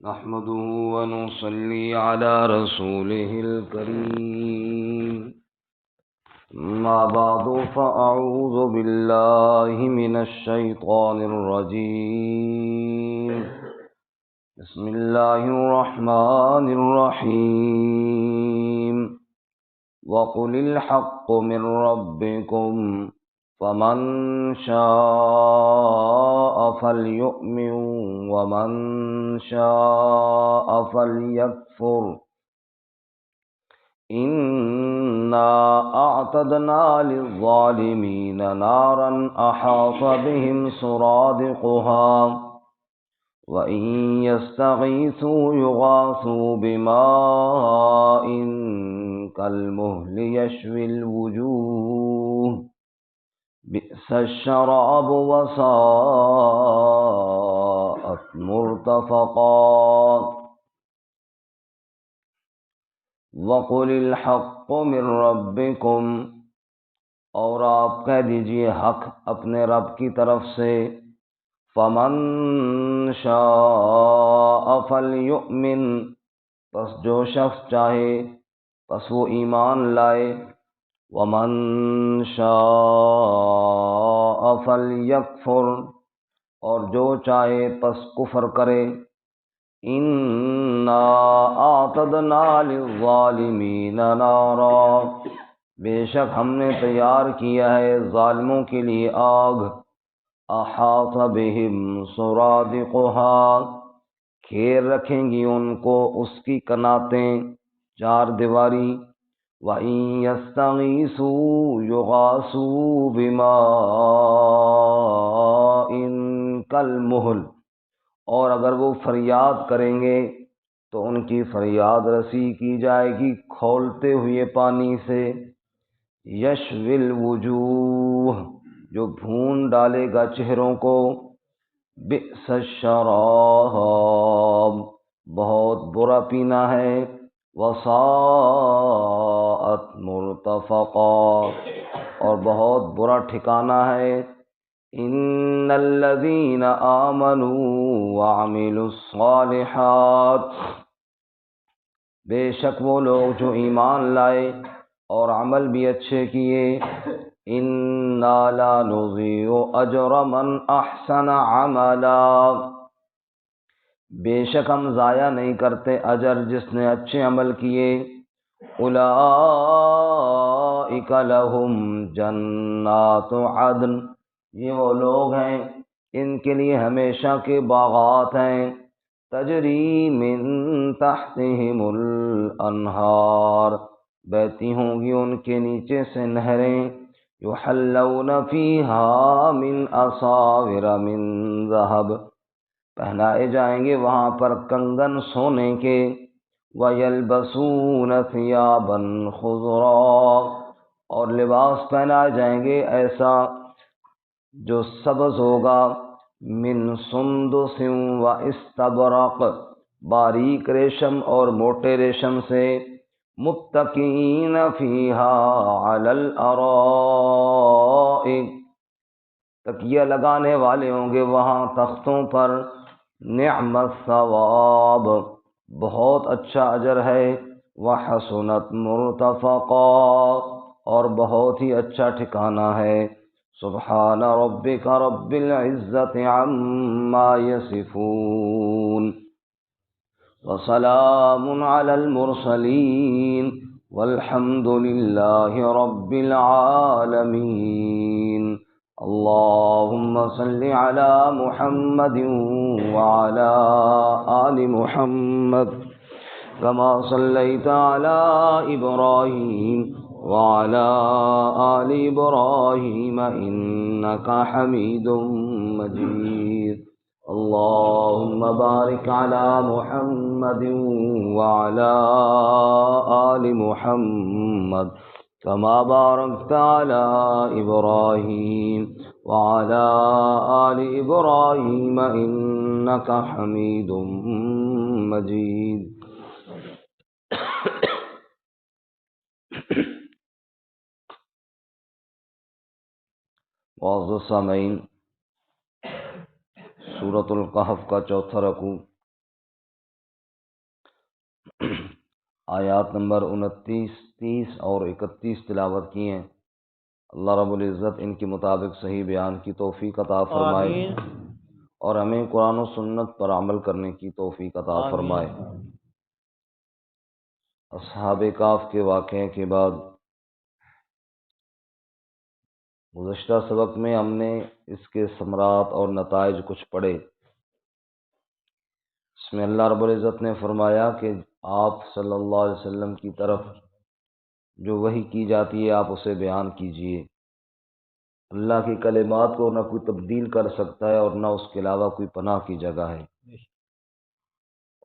نحمده ونصلي على رسوله الكريم. ما بعد فأعوذ بالله من الشيطان الرجيم. بسم الله الرحمن الرحيم. وقل الحق من ربكم فمن شاء فليؤمن ومن شاء فليكفر إنا أعتدنا للظالمين نارا أحاط بهم سرادقها وإن يستغيثوا يغاثوا بماء كالمهل يشوي الوجوه بئس الشراب وساءت مرتفقا. وقل الحق من ربكم، اور آپ کہہ دیجئے حق اپنے رب کی طرف سے. فمن شاء فلیؤمن، پس جو شخص چاہے پس وہ ایمان لائے. ومن شاء فلیکفر، اور جو چاہے پس کفر کرے. انا اعتدنا للظالمین نارا، بے شک ہم نے تیار کیا ہے ظالموں کے لیے آگ. احاط بہم سرادقها، گھیر رکھیں گی ان کو اس کی کناتیں، چار دیواری. وَإِن يَسْتَغِيثُوا يُغَاثُوا بِمَاءٍ كَالْمُهْلِ، اور اگر وہ فریاد کریں گے تو ان کی فریاد رسی کی جائے گی کھولتے ہوئے پانی سے. یشوی الوجوہ، جو بھون ڈالے گا چہروں کو. بئس الشراب، بہت برا پینا ہے. وساءت مرتفقا، اور بہت برا ٹھکانہ ہے. ان الذین آمنوا وعملوا الصالحات، بے شک وہ لوگ جو ایمان لائے اور عمل بھی اچھے کیے. انا لا نضیع اجر من احسن عملا، بے شک ہم ضائع نہیں کرتے اجر جس نے اچھے عمل کیے. اولئک لہم جنات عدن، یہ وہ لوگ ہیں ان کے لیے ہمیشہ کے باغات ہیں. تجری من تحتہم الانہار، بہتی ہوں گی ان کے نیچے سے نہریں. یحلون فیہا من اساور من ذہب، پہنائے جائیں گے وہاں پر کنگن سونے کے. وَيَلْبَسُونَ ثِيَابًا خُضْرًا، اور لباس پہنائے جائیں گے ایسا جو سبز ہوگا. من سندس و استبرق، باریک ریشم اور موٹے ریشم سے. متکئین فیہا علی الارائک، تکیہ لگانے والے ہوں گے وہاں تختوں پر. نعم الثواب، بہت اچھا اجر ہے. وحسنت مرتفقا، اور بہت ہی اچھا ٹھکانہ ہے. سبحان ربک رب العزت عما یصفون وسلام علی المرسلین والحمد للہ رب العالمین. اللهم صل على محمد وعلى آل محمد كما صليت على إبراهيم وعلى آل إبراهيم إنك حميد مجيد. اللهم بارك على محمد وعلى آل محمد كما باركت على إبراهيم وعلى آل إبراهيم إنك حميد مجيد. معزز سامعین، سورۃ الکہف کا چوتھا رکوع آیات نمبر 29، 30 اور 31 تلاوت کی ہیں۔ اللہ رب العزت ان کے مطابق صحیح بیان کی توفیق عطا فرمائے، آمین اور ہمیں قرآن و سنت پر عمل کرنے کی توفیق عطا فرمائے۔ اصحاب کہف کے واقعے کے بعد گزشتہ سبق میں ہم نے اس کے ثمرات اور نتائج کچھ پڑھے۔ اس میں اللہ رب العزت نے فرمایا کہ آپ صلی اللہ علیہ وسلم کی طرف جو وحی کی جاتی ہے آپ اسے بیان کیجئے۔ اللہ کی کلمات کو نہ کوئی تبدیل کر سکتا ہے اور نہ اس کے علاوہ کوئی پناہ کی جگہ ہے،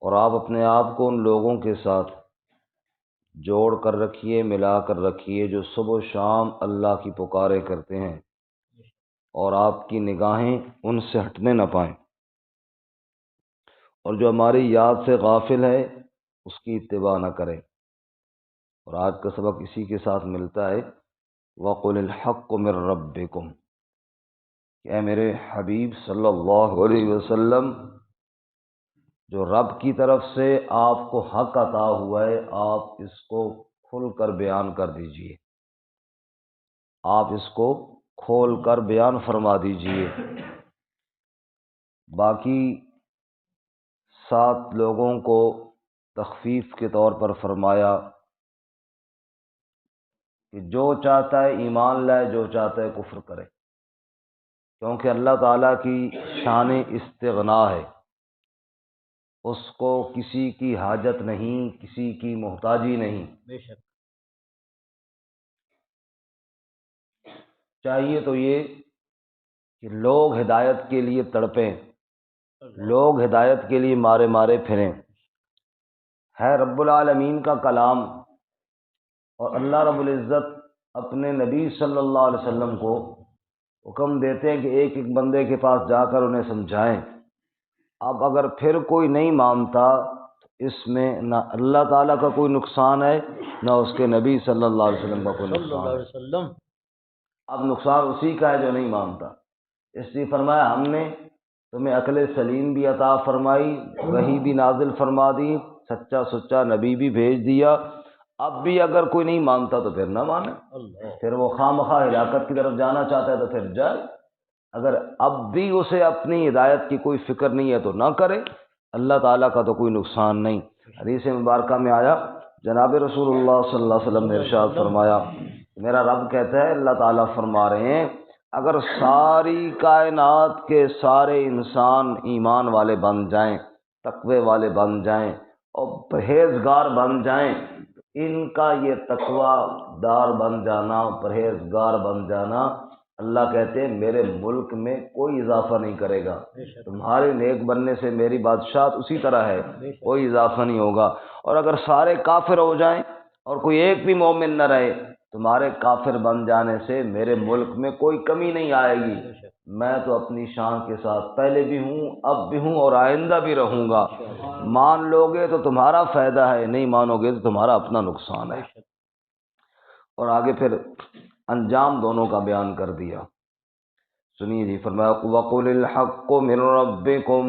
اور آپ اپنے آپ کو ان لوگوں کے ساتھ جوڑ کر رکھیے، ملا کر رکھیے جو صبح و شام اللہ کی پکارے کرتے ہیں اور آپ کی نگاہیں ان سے ہٹنے نہ پائیں، اور جو ہماری یاد سے غافل ہے اس کی اتباع نہ کرے۔ اور آج کا سبق اسی کے ساتھ ملتا ہے، وَقُلِ الْحَقُّ مِن رَبِّكُمْ، کہ اے میرے حبیب صلی اللہ علیہ وسلم، جو رب کی طرف سے آپ کو حق عطا ہوا ہے آپ اس کو کھل کر بیان کر دیجئے، آپ اس کو کھول کر بیان فرما دیجئے۔ باقی 7 لوگوں کو تخفیف کے طور پر فرمایا کہ جو چاہتا ہے ایمان لائے، جو چاہتا ہے کفر کرے، کیونکہ اللہ تعالیٰ کی شان استغنا ہے، اس کو کسی کی حاجت نہیں، کسی کی محتاجی نہیں۔ بے شک چاہیے تو یہ کہ لوگ ہدایت کے لیے تڑپیں، لوگ ہدایت کے لیے مارے مارے پھریں۔ ہے رب العالمین کا کلام، اور اللہ رب العزت اپنے نبی صلی اللہ علیہ وسلم کو حکم دیتے ہیں کہ ایک ایک بندے کے پاس جا کر انہیں سمجھائیں۔ اب اگر پھر کوئی نہیں مانتا تو اس میں نہ اللہ تعالیٰ کا کوئی نقصان ہے نہ اس کے نبی صلی اللہ علیہ وسلم کا کوئی صلی اللہ نقصان علیہ ہے۔ وسلم۔ اب نقصان اسی کا ہے جو نہیں مانتا۔ اس لیے فرمایا ہم نے تمہیں عقل سلیم بھی عطا فرمائی، وحی بھی نازل فرما دی، سچا سچا نبی بھی بھیج دیا۔ اب بھی اگر کوئی نہیں مانتا تو پھر نہ مانے، اللہ پھر وہ خواہ مخواہ ہلاکت کی طرف جانا چاہتا ہے تو پھر جائے۔ اگر اب بھی اسے اپنی ہدایت کی کوئی فکر نہیں ہے تو نہ کرے، اللہ تعالیٰ کا تو کوئی نقصان نہیں۔ حدیث مبارکہ میں آیا، جناب رسول اللہ صلی اللہ علیہ وسلم نے ارشاد فرمایا، میرا رب کہتا ہے، اللہ تعالیٰ فرما رہے ہیں، اگر ساری کائنات کے سارے انسان ایمان والے بن جائیں، تقوی والے بن جائیں اور پرہیزگار بن جائیں، ان کا یہ تقوی دار بن جانا، پرہیزگار بن جانا، اللہ کہتے ہیں میرے ملک میں کوئی اضافہ نہیں کرے گا۔ تمہارے نیک بننے سے میری بادشاہت اسی طرح ہے، کوئی اضافہ نہیں ہوگا۔ اور اگر سارے کافر ہو جائیں اور کوئی ایک بھی مومن نہ رہے، تمہارے کافر بن جانے سے میرے ملک میں کوئی کمی نہیں آئے گی۔ میں تو اپنی شان کے ساتھ پہلے بھی ہوں، اب بھی ہوں اور آئندہ بھی رہوں گا۔ مان لو گے تو تمہارا فائدہ ہے، نہیں مانو گے تو تمہارا اپنا نقصان ہے۔ اور آگے پھر انجام دونوں کا بیان کر دیا۔ سنیے جی، فرمایا وَقُلِ الْحَقُّ مِن رَبِّكُمْ،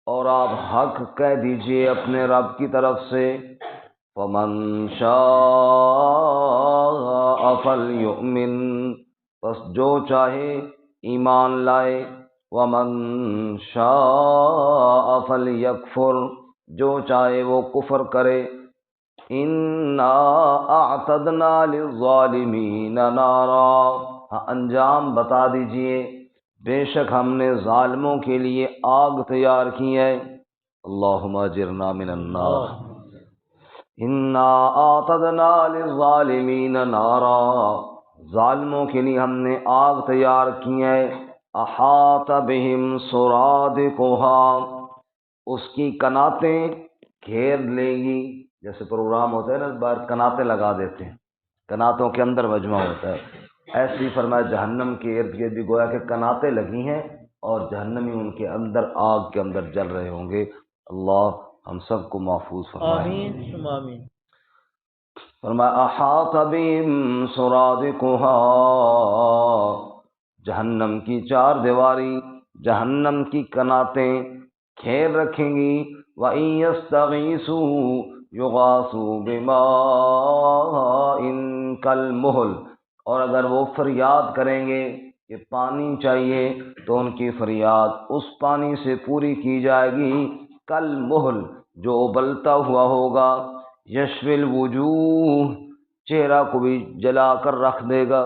اور آپ حق کہہ دیجئے اپنے رب کی طرف سے، فَمَن شَاءَ فَلْيُؤْمِن، بس جو چاہے ایمان لائے، وَمَن شَاءَ فَلْيَكْفُرْ، جو چاہے وہ کفر کرے۔ اِنَّا أَعْتَدْنَا لِلظَّالِمِينَ نَارًا، انجام بتا دیجئے، بے شک ہم نے ظالموں کے لیے آگ تیار کی ہے۔ اللہم اجرنا من النار۔ اِنَّا أَعْتَدْنَا لِلظَّالِمِينَ نَارًا، ظالموں کے لیے ہم نے آگ تیار کی ہے۔ أَحَاطَ بِهِمْ سُرَادِقُهَا، اس کی کناتیں گھیر لے گی۔ جیسے پروگرام ہوتا ہے نا، باہر کناتیں لگا دیتے ہیں، کناتوں کے اندر مجمع ہوتا ہے، ایسے ہی فرمایا جہنم کے ارد گرد بھی گویا کہ کناتیں لگی ہیں اور جہنمی ان کے اندر آگ کے اندر جل رہے ہوں گے۔ اللہ ہم سب کو محفوظ فرمائے۔ آمین ثم آمین۔ فرمایا احاط بہم سرادقها، جہنم کی 4 دیواری، جہنم کی کناتیں گھیر رکھیں گی وَإِن يَسْتَغِيثُوا يُغَاثُوا بِمَاءٍ كَالْمُهْلِ، اور اگر وہ فریاد کریں گے کہ پانی چاہیے تو ان کی فریاد اس پانی سے پوری کی جائے گی، کالمہل، جو ابلتا ہوا ہوگا، یشوی الوجوہ، چہرہ کو بھی جلا کر رکھ دے گا۔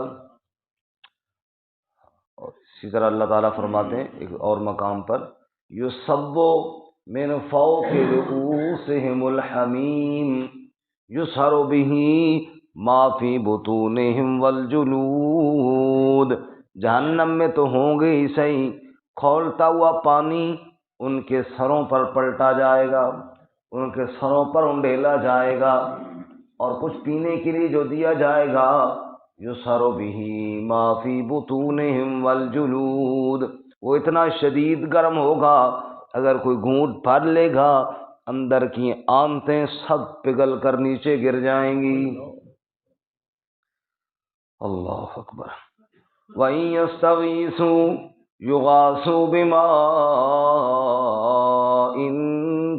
اور اسی طرح اللہ تعالیٰ فرماتے ہیں ایک اور مقام پر، یصب من فوق رؤوسہم الحمیم یسہر بہ ما فی بطونہم والجلود، جہنم میں تو ہوں گے ہی صحیح، کھولتا ہوا پانی ان کے سروں پر پلٹا جائے گا، ان کے سروں پر انڈیلا جائے گا، اور کچھ پینے کے لیے جو دیا جائے گا، یسہر بہ ما فی بطونہم والجلود، وہ اتنا شدید گرم ہوگا اگر کوئی گھونٹ بھر لے گا اندر کی آنتیں سب پگھل کر نیچے گر جائیں گی۔ اللہ اکبر۔ وَإِن يَسْتَغِيثُوا يُغَاثُوا بِمَاءٍ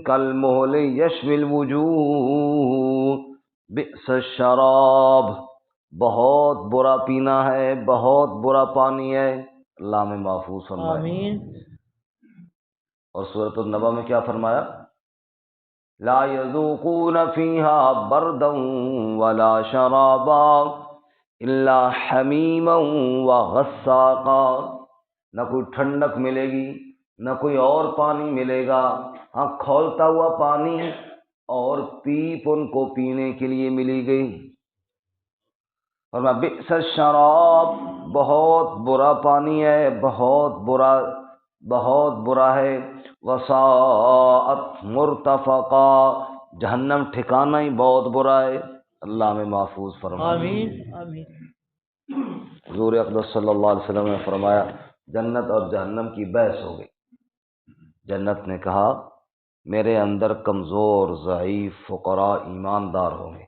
كَالْمُهْلِ يَشْوِي الْوُجُوهَ بِئْسَ الشَّرَابُ، بہت برا پینا ہے، بہت برا پانی ہے، اللہ میں محفوظ فرمائے۔ آمین۔ اور سورۃ النبأ میں کیا فرمایا؟ لا يذوقون فيها بردا ولا شرابا الا حمیما وغساقا، نہ کوئی ٹھنڈک ملے گی نہ کوئی اور پانی ملے گا، ہاں کھولتا ہوا پانی اور پیپ ان کو پینے کے لیے ملی گئی۔ اور بئس الشراب، بہت برا پانی ہے، بہت برا ہے۔ وساءت مرتفقا، جہنم ٹھکانہ ہی بہت برا ہے، اللہ میں محفوظ فرمائے۔ آمین آمین۔ حضور اقدس صلی اللہ علیہ وسلم نے فرمایا جنت اور جہنم کی بحث ہو گئی۔ جنت نے کہا میرے اندر کمزور، ضعیف، فقراء، ایماندار ہوں گے۔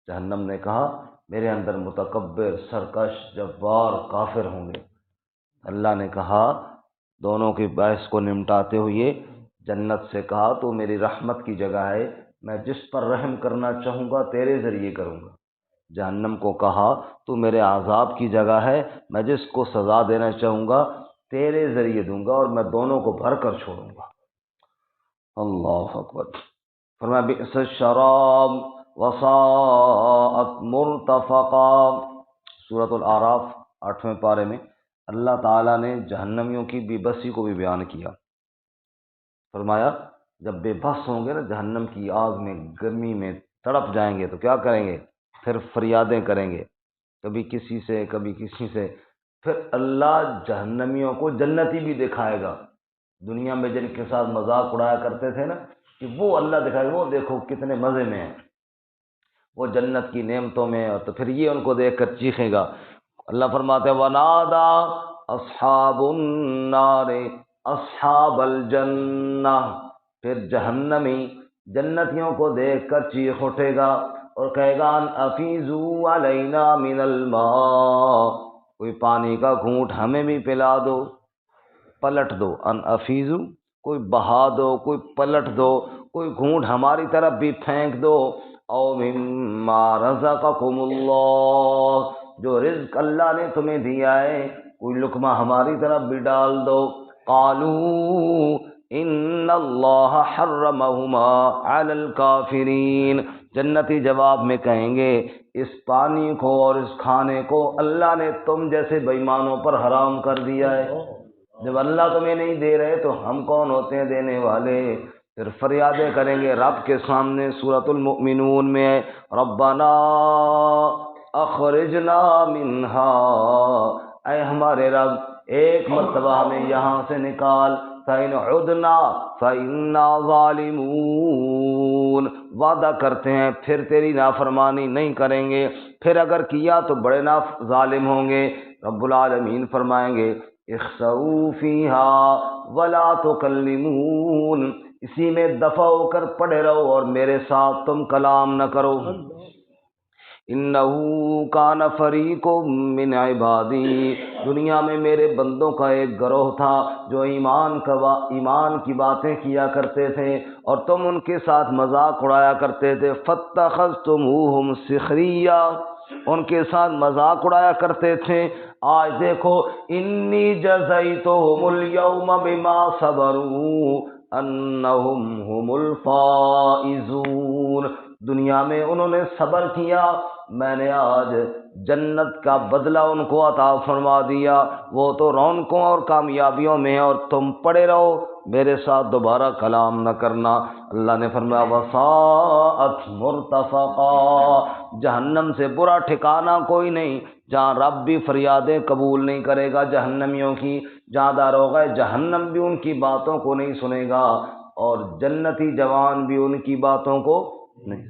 جہنم نے کہا میرے اندر متکبر، سرکش، جبار، کافر ہوں گے۔ اللہ نے کہا دونوں کی بحث کو نمٹاتے ہوئے جنت سے کہا تو میری رحمت کی جگہ ہے، میں جس پر رحم کرنا چاہوں گا تیرے ذریعے کروں گا۔ جہنم کو کہا تو میرے عذاب کی جگہ ہے، میں جس کو سزا دینا چاہوں گا تیرے ذریعے دوں گا، اور میں دونوں کو بھر کر چھوڑوں گا۔ اللہ اکبر۔ فرمایا بئس الشراب وساءت مرتفقا۔ سورۃ الاعراف 8ویں پارے میں اللہ تعالیٰ نے جہنمیوں کی بے بسی کو بھی بیان کیا۔ فرمایا جب بے بس ہوں گے نا جہنم کی آگ میں، گرمی میں تڑپ جائیں گے تو کیا کریں گے؟ پھر فریادیں کریں گے، کبھی کسی سے کبھی کسی سے، پھر اللہ جہنمیوں کو جنتی بھی دکھائے گا۔ دنیا میں جن کے ساتھ مذاق اڑایا کرتے تھے نا کہ وہ اللہ دکھائے گا، وہ دیکھو کتنے مزے میں ہیں، وہ جنت کی نعمتوں میں، اور تو پھر یہ ان کو دیکھ کر چیخے گا۔ اللہ فرماتے ہیں وَنَادَى أَصْحَابُ النَّارِ أَصْحَابَ الْجَنَّةِ، پھر جہنمی جنتیوں کو دیکھ کر چیخ اٹھے گا اور کہے گا ان افیزوا علینا من الماء، کوئی پانی کا گھونٹ ہمیں بھی پلا دو، پلٹ دو، ان افیزو، کوئی بہا دو، کوئی پلٹ دو، کوئی گھونٹ ہماری طرف بھی پھینک دو، او مما رزقکم اللہ، جو رزق اللہ نے تمہیں دیا ہے کوئی لقمہ ہماری طرف بھی ڈال دو۔ قالوا ان اللہ حرمہما علی الکافرین، جنتی جواب میں کہیں گے اس پانی کو اور اس کھانے کو اللہ نے تم جیسے بے ایمانوں پر حرام کر دیا ہے، جب اللہ تمہیں نہیں دے رہے تو ہم کون ہوتے ہیں دینے والے؟ پھر فریادیں کریں گے رب کے سامنے۔ سورۃ المؤمنون میں ہے ربنا اخرجنا منہا، اے ہمارے رب ایک مرتبہ ہمیں یہاں سے نکال، فَإِنْ عُدْنَا فَإِنَّا ظَالِمُونَ، وعدہ کرتے ہیں پھر تیری نافرمانی نہیں کریں گے، پھر اگر کیا تو بڑے ظالم ہوں گے۔ رب العالمین فرمائیں گے اخسؤوا فیہا ولا تکلمون، اسی میں دفع ہو کر پڑے رہو اور میرے ساتھ تم کلام نہ کرو۔ انہو کان فریق من عبادی، دنیا میں میرے بندوں کا ایک گروہ تھا جو ایمان کی باتیں کیا کرتے تھے اور تم ان کے ساتھ مذاق اڑایا کرتے تھے، فاتخذتموہم سخریہ، ان کے ساتھ مذاق اڑایا کرتے تھے۔ آج دیکھو، انی جزیتہم اليوم بما صبروا انہم هم الفائزون، دنیا میں انہوں نے صبر کیا، میں نے آج جنت کا بدلہ ان کو عطا فرما دیا، وہ تو رونقوں اور کامیابیوں میں ہیں، اور تم پڑے رہو، میرے ساتھ دوبارہ کلام نہ کرنا۔ اللہ نے فرمایا وساءت مرتفقا، جہنم سے برا ٹھکانہ کوئی نہیں، جہاں رب بھی فریادیں قبول نہیں کرے گا جہنمیوں کی، جہاں داروغہ جہنم بھی ان کی باتوں کو نہیں سنے گا، اور جنتی جوان بھی ان کی باتوں کو نہیں۔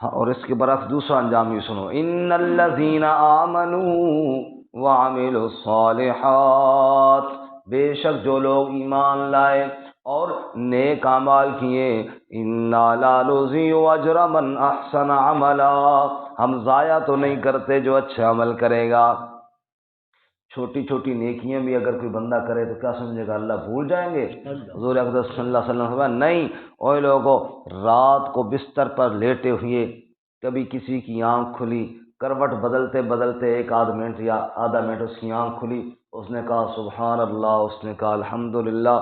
ہاں، اور اس کے برعکس دوسرا انجام بھی سنو، ان الذین آمنوا وعملوا الصالحات، بے شک جو لوگ ایمان لائے اور نیک اعمال کیے، انا لا نضیع اجر من احسن عملا، ہم ضائع تو نہیں کرتے جو اچھا عمل کرے گا۔ چھوٹی چھوٹی نیکیاں بھی اگر کوئی بندہ کرے تو کیا سمجھے گا اللہ بھول جائیں گے؟ حضور اقدس صلی اللہ علیہ وسلم نے فرمایا نہیں، اوے لوگوں، رات کو بستر پر لیٹے ہوئے کبھی کسی کی آنکھ کھلی، کروٹ بدلتے بدلتے ایک آدھ منٹ یا آدھا منٹ اس کی آنکھ کھلی، اس نے کہا سبحان اللہ، اس نے کہا الحمدللہ،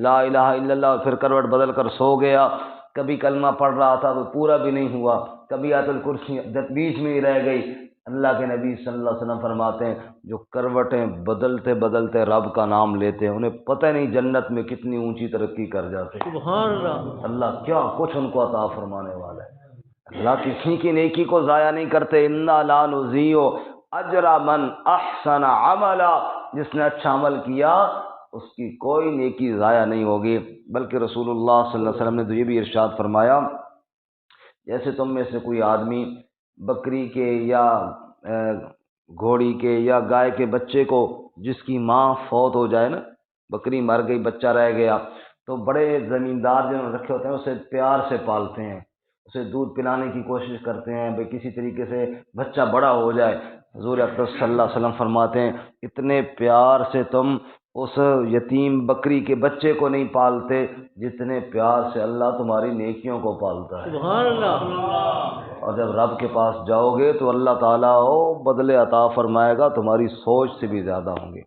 لا الہ الا اللہ، پھر کروٹ بدل کر سو گیا، کبھی کلمہ پڑھ رہا تھا تو پورا بھی نہیں ہوا، کبھی آیت الکرسی بیچ میں ہی رہ گئی۔ اللہ کے نبی صلی اللہ علیہ وسلم فرماتے ہیں جو کروٹیں بدلتے بدلتے رب کا نام لیتے ہیں انہیں پتہ نہیں جنت میں کتنی اونچی ترقی کر جاتے ہیں۔ سبحان اللہ، اللہ کیا کچھ ان کو عطا فرمانے والا ہے۔ اللہ کسی کی نیکی کو ضائع نہیں کرتے، انا لا نضیع اجر من احسن عملا، جس نے اچھا عمل کیا اس کی کوئی نیکی ضائع نہیں ہوگی، بلکہ رسول اللہ صلی اللہ علیہ وسلم نے تو یہ بھی ارشاد فرمایا جیسے تم میں سے کوئی آدمی بکری کے یا گھوڑی کے یا گائے کے بچے کو، جس کی ماں فوت ہو جائے نا، بکری مر گئی بچہ رہ گیا، تو بڑے زمیندار جنہوں نے رکھے ہوتے ہیں اسے پیار سے پالتے ہیں، اسے دودھ پلانے کی کوشش کرتے ہیں بھئی کسی طریقے سے بچہ بڑا ہو جائے۔ حضور اقدس صلی اللہ علیہ وسلم فرماتے ہیں اتنے پیار سے تم اس یتیم بکری کے بچے کو نہیں پالتے جتنے پیار سے اللہ تمہاری نیکیوں کو پالتا ہے۔ سبحان اللہ۔ اور جب رب کے پاس جاؤ گے تو اللہ تعالیٰ بدلے عطا فرمائے گا، تمہاری سوچ سے بھی زیادہ ہوں گے۔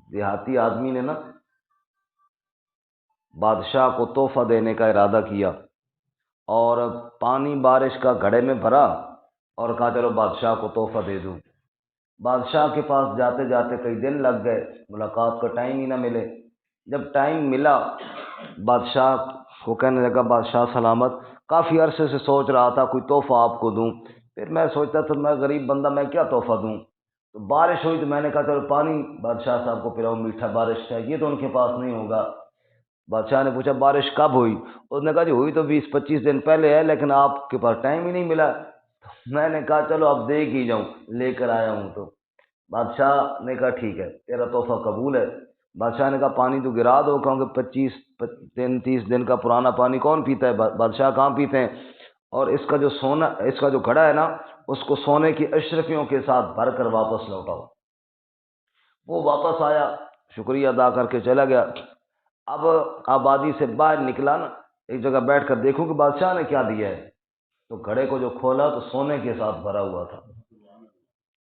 دیہاتی آدمی نے نا بادشاہ کو تحفہ دینے کا ارادہ کیا اور پانی بارش کا گھڑے میں بھرا اور کہا چلو بادشاہ کو تحفہ دے دوں۔ بادشاہ کے پاس جاتے جاتے کئی دن لگ گئے، ملاقات کا ٹائم ہی نہ ملے۔ جب ٹائم ملا بادشاہ کو کہنے لگا بادشاہ سلامت، کافی عرصے سے سوچ رہا تھا کوئی تحفہ آپ کو دوں، پھر میں سوچتا تھا میں غریب بندہ میں کیا تحفہ دوں، تو بارش ہوئی تو میں نے کہا چلو پانی بادشاہ صاحب کو پلاؤ، میٹھا بارش کا، یہ تو ان کے پاس نہیں ہوگا۔ بادشاہ نے پوچھا بارش کب ہوئی؟ اس نے کہا جی ہوئی تو 20-25 دن پہلے ہے، لیکن آپ کے پاس ٹائم ہی نہیں ملا۔ میں نے کہا چلو اب دے ہی جاؤں، لے کر آیا ہوں۔ تو بادشاہ نے کہا ٹھیک ہے تیرا تحفہ قبول ہے۔ بادشاہ نے کہا پانی تو گرا دو، کیونکہ 25-30 دن کا پرانا پانی کون پیتا ہے، بادشاہ کہاں پیتے ہیں، اور اس کا جو سونا، اس کا جو گھڑا ہے نا، اس کو سونے کی اشرفیوں کے ساتھ بھر کر واپس لوٹاؤ۔ وہ واپس آیا، شکریہ ادا کر کے چلا گیا۔ اب آبادی سے باہر نکلا نا، ایک جگہ بیٹھ کر دیکھوں کہ بادشاہ نے کیا دیا ہے، تو گھڑے کو جو کھولا تو سونے کے ساتھ بھرا ہوا تھا۔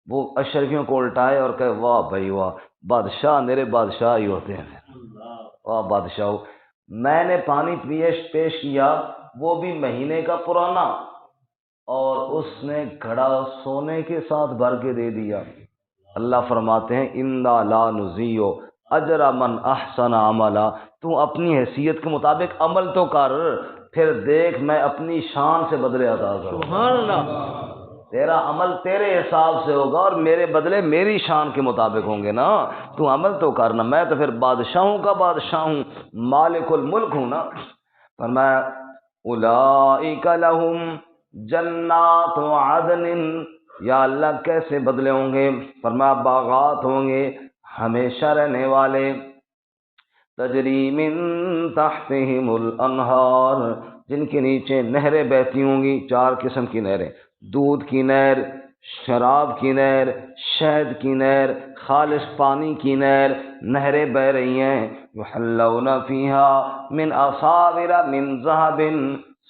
وہ اشرفیوں کو الٹائے اور کہے واہ بھائی واہ، بادشاہ میرے بادشاہ ہی ہوتے ہیں، واہ بادشاہ، میں نے پانی پیش کیا وہ بھی مہینے کا پرانا، اور اس نے گھڑا سونے کے ساتھ بھر کے دے دیا۔ اللہ فرماتے ہیں انا لا نضیع اجر من احسن عملا، تو اپنی حیثیت کے مطابق عمل تو کر، پھر دیکھ میں اپنی شان سے بدلے عطا کروں۔ سبحان اللہ۔ تیرا عمل تیرے حساب سے ہوگا اور میرے بدلے میری شان کے مطابق ہوں گے نا، تو عمل تو کرنا، میں تو پھر بادشاہوں کا بادشاہ ہوں، مالک الملک ہوں نا۔ فرمایا اولئک لہم جنات عدن، یا اللہ کیسے بدلے ہوں گے؟ فرمایا باغات ہوں گے ہمیشہ رہنے والے، تجری من تحتہم الانہار، جن کے نیچے نہریں بہتی ہوں گی، 4 قسم کی نہریں، دودھ کی نہر، شراب کی نہر، شہد کی نہر، خالص پانی کی نہر، نہریں بہہ رہی ہیں۔ یحلون فیہا من اصاور من ذہب،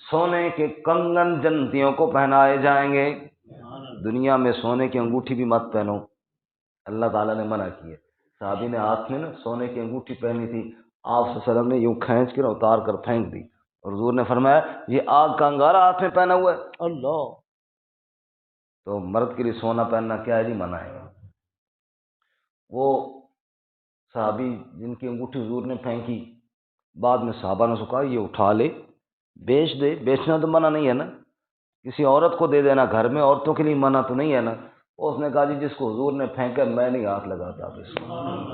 سونے کے کنگن جنتیوں کو پہنائے جائیں گے۔ دنیا میں سونے کی انگوٹھی بھی مت پہنو، اللہ تعالیٰ نے منع کی ہے۔ صحابی نے ہاتھ میں نا سونے کی انگوٹھی پہنی تھی، آپ صلی اللہ علیہ وسلم نے یوں کھینچ کر اتار کر پھینک دی، اور حضور نے فرمایا یہ آگ کا انگارہ ہاتھ میں پہنا ہوا ہے۔ اللہ، تو مرد کے لیے سونا پہننا کیا ہے جی؟ منع ہے۔ وہ صحابی جن کی انگوٹھی حضور نے پھینکی، بعد میں صحابہ نے کہا یہ اٹھا لے، بیچ دے، بیچنا تو منع نہیں ہے نا، کسی عورت کو دے دینا، گھر میں عورتوں کے لیے منع تو نہیں ہے نا۔ اس نے کہا جی جس کو حضور نے پھینکا میں نہیں ہاتھ لگاتا، اب اس کو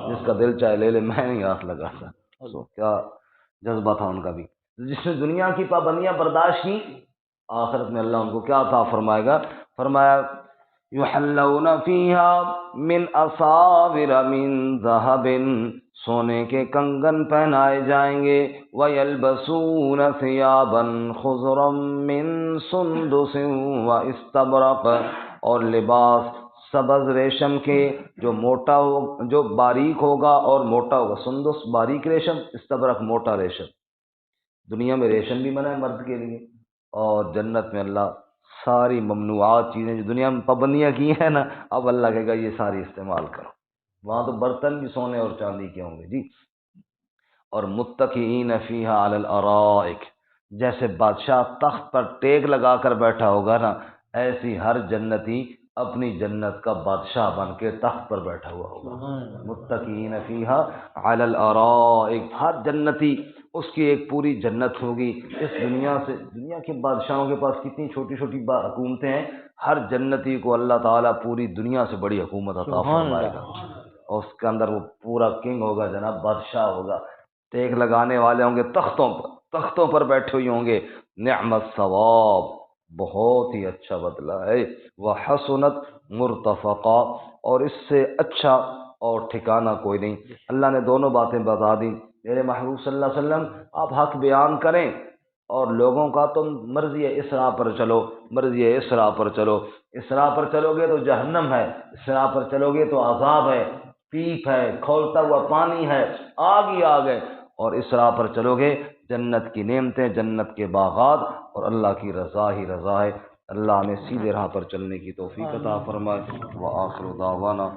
جس کا دل چاہے لے لے، میں نہیں ہاتھ لگاتا۔ کیا جذبہ تھا ان کا بھی، جس نے دنیا کی پابندیاں برداشت کی، آخرت میں اللہ ان کو کیا عطا فرمائے گا؟ فرمایا یحلون فیہا من اصاور من ذہب، سونے کے کنگن پہنائے جائیں گے، وَيَلْبَسُونَ ثِيَابًا خُضْرًا مِّن سُنْدُسٍ وَإِسْتَبْرَقٍ، اور لباس سبز ریشم کے، جو موٹا ہو، جو باریک ہوگا اور موٹا ہوگا، سندس باریک ریشم، استبرق موٹا ریشم۔ دنیا میں ریشم بھی منع ہے مرد کے لیے، اور جنت میں اللہ ساری ممنوعات چیزیں جو دنیا میں پابندیاں کی ہیں نا، اب اللہ کہے گا یہ ساری استعمال کرو۔ وہاں تو برتن بھی سونے اور چاندی کے ہوں گے جی۔ اور متکئین فیہا علی الارائک، جیسے بادشاہ تخت پر ٹیک لگا کر بیٹھا ہوگا نا، ایسی ہر جنتی اپنی جنت کا بادشاہ بن کے تخت پر بیٹھا ہوا ہوگا۔ متکئین فیہا علی الارائک، ہر جنتی اس کی ایک پوری جنت ہوگی۔ اس دنیا سے، دنیا کے بادشاہوں کے پاس کتنی چھوٹی چھوٹی حکومتیں ہیں، ہر جنتی کو اللہ تعالیٰ پوری دنیا سے بڑی حکومت عطا فرمائے گا، اور اس کے اندر وہ پورا کنگ ہوگا جناب، بادشاہ ہوگا، ٹیک لگانے والے ہوں گے تختوں پر بیٹھے ہوئے ہوں گے۔ نعم الثواب، بہت ہی اچھا بدلہ ہے، وحسنت مرتفقا، اور اس سے اچھا اور ٹھکانہ کوئی نہیں۔ اللہ نے دونوں باتیں بتا دی۔ میرے محبوب صلی اللہ علیہ وسلم آپ حق بیان کریں، اور لوگوں کا تم مرضی اسراء پر چلو، مرضی اسراء پر چلو۔ اسراء پر چلو گے تو جہنم ہے، اسراء پر چلو گے تو عذاب ہے، پیپ ہے، کھولتا ہوا پانی ہے، آگ ہی آگ ہے۔ اور اسراء پر چلو گے جنت کی نعمتیں، جنت کے باغات، اور اللہ کی رضا ہی رضا ہے۔ اللہ ہمیں سیدھے راہ پر چلنے کی توفیق عطا فرمائے۔ وآخر دعوانا